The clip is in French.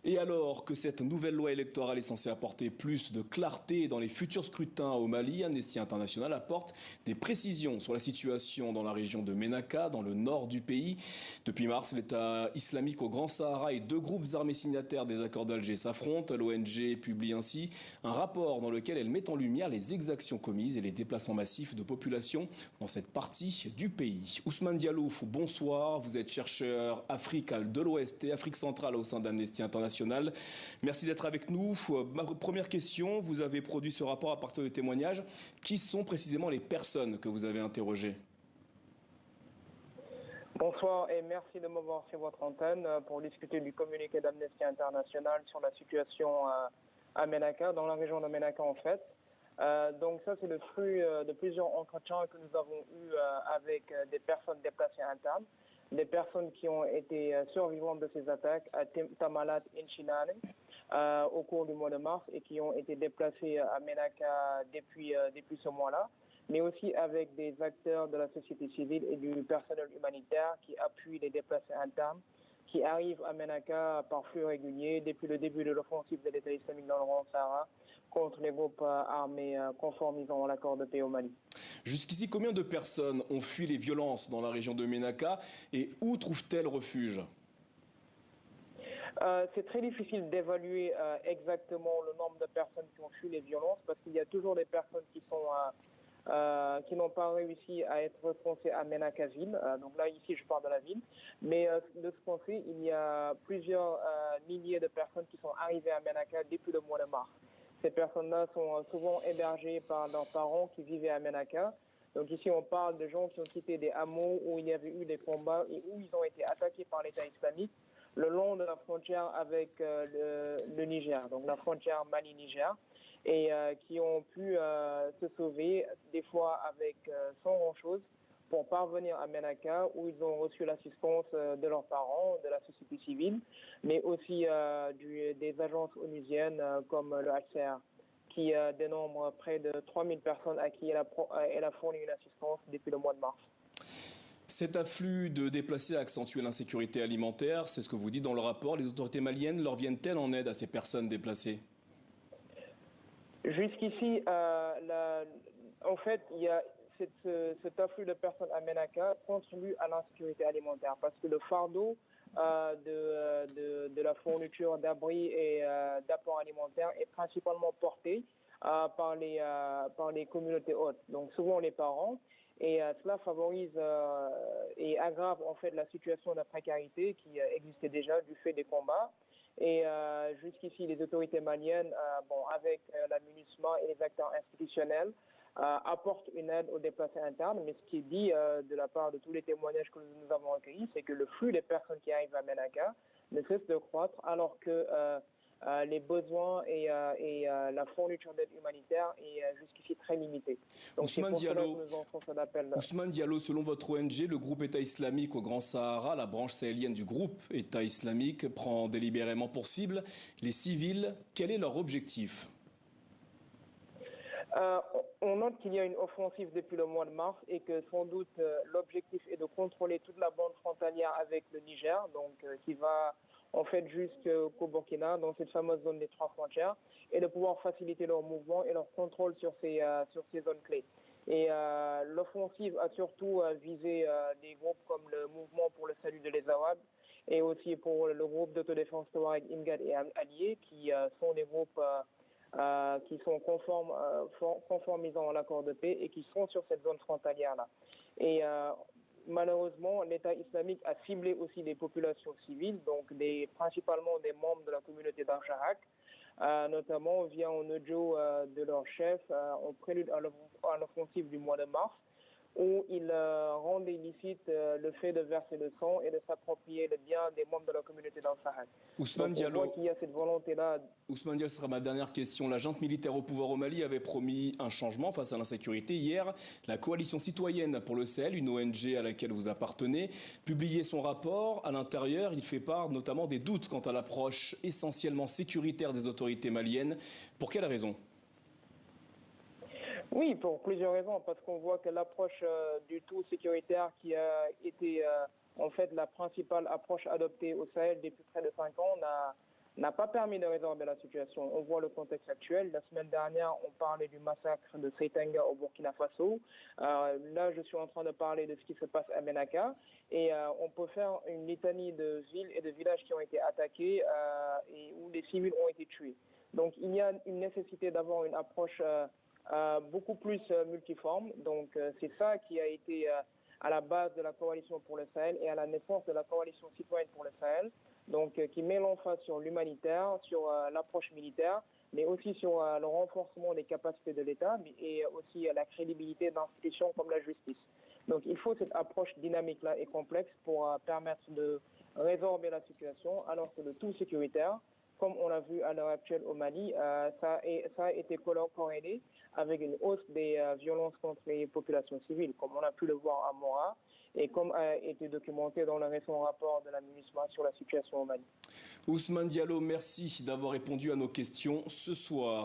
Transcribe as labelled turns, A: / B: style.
A: Et alors que cette nouvelle loi électorale est censée apporter plus de clarté dans les futurs scrutins au Mali, Amnesty International apporte des précisions sur la situation dans la région de Ménaka, dans le nord du pays. Depuis mars, l'État islamique au Grand Sahara et deux groupes armés signataires des accords d'Alger s'affrontent. L'ONG publie ainsi un rapport dans lequel elle met en lumière les exactions commises et les déplacements massifs de population dans cette partie du pays. Ousmane Diallo, bonsoir. Vous êtes chercheur Afrique de l'Ouest et Afrique centrale au sein d'Amnesty International. Merci d'être avec nous. Ma première question, vous avez produit ce rapport à partir de témoignages. Qui sont précisément les personnes que vous avez interrogées?
B: Bonsoir et merci de m'avoir sur votre antenne pour discuter du communiqué d'Amnesty International sur la situation à Ménaka, dans la région de Ménaka en fait. Donc ça c'est le fruit de plusieurs entretiens que nous avons eus avec des personnes déplacées internes, des personnes qui ont été survivantes de ces attaques à Tamalat et Nchinane au cours du mois de mars et qui ont été déplacées à Ménaka depuis ce mois-là, mais aussi avec des acteurs de la société civile et du personnel humanitaire qui appuient les déplacés internes, qui arrivent à Ménaka par flux réguliers depuis le début de l'offensive de l'État islamique dans le Grand Sahara contre les groupes armés conformisant à l'accord de paix au Mali.
A: Jusqu'ici, combien de personnes ont fui les violences dans la région de Ménaka et où trouvent-elles refuge?
B: C'est très difficile d'évaluer exactement le nombre de personnes qui ont fui les violences parce qu'il y a toujours des personnes qui n'ont pas réussi à être recensées à Ménaka ville. Donc là, ici, je parle de la ville. Mais de ce qu'on sait, il y a plusieurs milliers de personnes qui sont arrivées à Ménaka depuis le mois de mars. Ces personnes-là sont souvent hébergées par leurs parents qui vivaient à Ménaka. Donc ici, on parle de gens qui ont quitté des hameaux où il y avait eu des combats et où ils ont été attaqués par l'État islamique le long de la frontière avec le Niger, donc la frontière Mali-Niger, et qui ont pu se sauver, des fois avec sans grand-chose, pour parvenir à Ménaka, où ils ont reçu l'assistance de leurs parents, de la société civile, mais aussi des agences onusiennes comme le HCR, qui dénombre près de 3000 personnes à qui elle a fourni une assistance depuis le mois de mars.
A: Cet afflux de déplacés a accentué l'insécurité alimentaire, c'est ce que vous dites dans le rapport. Les autorités maliennes leur viennent-elles en aide à ces personnes déplacées?
B: Jusqu'ici, en fait, il y a cet afflux de personnes à Ménaka contribue à l'insécurité alimentaire parce que le fardeau de la fourniture d'abris et d'apports alimentaires est principalement porté par les communautés hautes, donc souvent les parents. Et cela favorise et aggrave en fait la situation de précarité qui existait déjà du fait des combats. Et jusqu'ici, les autorités maliennes, avec la MINUSMA et les acteurs institutionnels, apportent une aide aux déplacés internes. Mais ce qui est dit de la part de tous les témoignages que nous avons recueillis, c'est que le flux des personnes qui arrivent à Ménaka ne cesse de croître alors que les besoins et la fourniture d'aide humanitaire est jusqu'ici très limitée. Donc
A: Ousmane Diallo,
B: Ousmane
A: Diallo, selon votre ONG, le groupe État islamique au Grand Sahara, la branche sahélienne du groupe État islamique, prend délibérément pour cible les civils. Quel est leur objectif?
B: On note qu'il y a une offensive depuis le mois de mars et que sans doute l'objectif est de contrôler toute la bande frontalière avec le Niger, donc qui va en fait jusqu'au Burkina, dans cette fameuse zone des trois frontières, et de pouvoir faciliter leur mouvement et leur contrôle sur ces zones clés. Et l'offensive a surtout visé des groupes comme le Mouvement pour le salut de les Arabes et aussi pour le groupe d'autodéfense Touareg Imgad et Alliés, qui sont des groupes qui sont conformisant à l'accord de paix et qui sont sur cette zone frontalière-là. Et malheureusement, l'État islamique a ciblé aussi des populations civiles, donc principalement des membres de la communauté d'Arjarak, notamment via un audio de leur chef en prélude à l'offensive du mois de mars, où il rendait illicite le fait de verser le sang et de s'approprier le bien des membres de la communauté d'Al-Sahel.
A: Ousmane Diallo,
B: on voit qu'il y a cette volonté-là.
A: Ousmane Diallo, ce sera ma dernière question. La junte militaire au pouvoir au Mali avait promis un changement face à l'insécurité. Hier, la coalition citoyenne pour le Sahel, une ONG à laquelle vous appartenez, publiait son rapport. À l'intérieur, il fait part notamment des doutes quant à l'approche essentiellement sécuritaire des autorités maliennes. Pour quelle raison ?
B: Oui, pour plusieurs raisons, parce qu'on voit que l'approche du tout sécuritaire qui a été en fait la principale approche adoptée au Sahel depuis près de 5 ans n'a pas permis de résorber la situation. On voit le contexte actuel. La semaine dernière, on parlait du massacre de Seitanga au Burkina Faso. Là, je suis en train de parler de ce qui se passe à Ménaka. Et on peut faire une litanie de villes et de villages qui ont été attaqués et où des civils ont été tués. Donc, il y a une nécessité d'avoir une approche beaucoup plus multiforme. Donc, c'est ça qui a été à la base de la coalition pour le Sahel et à la naissance de la coalition citoyenne pour le Sahel. Donc, qui met l'emphase sur l'humanitaire, sur l'approche militaire, mais aussi sur le renforcement des capacités de l'État et aussi la crédibilité d'institutions comme la justice. Donc, il faut cette approche dynamique-là et complexe pour permettre de résorber la situation, alors que le tout sécuritaire, comme on l'a vu à l'heure actuelle au Mali, ça a été corrélé avec une hausse des violences contre les populations civiles, comme on a pu le voir à Mora et comme a été documenté dans le récent rapport de la MINUSMA sur la situation au Mali.
A: Ousmane Diallo, merci d'avoir répondu à nos questions ce soir.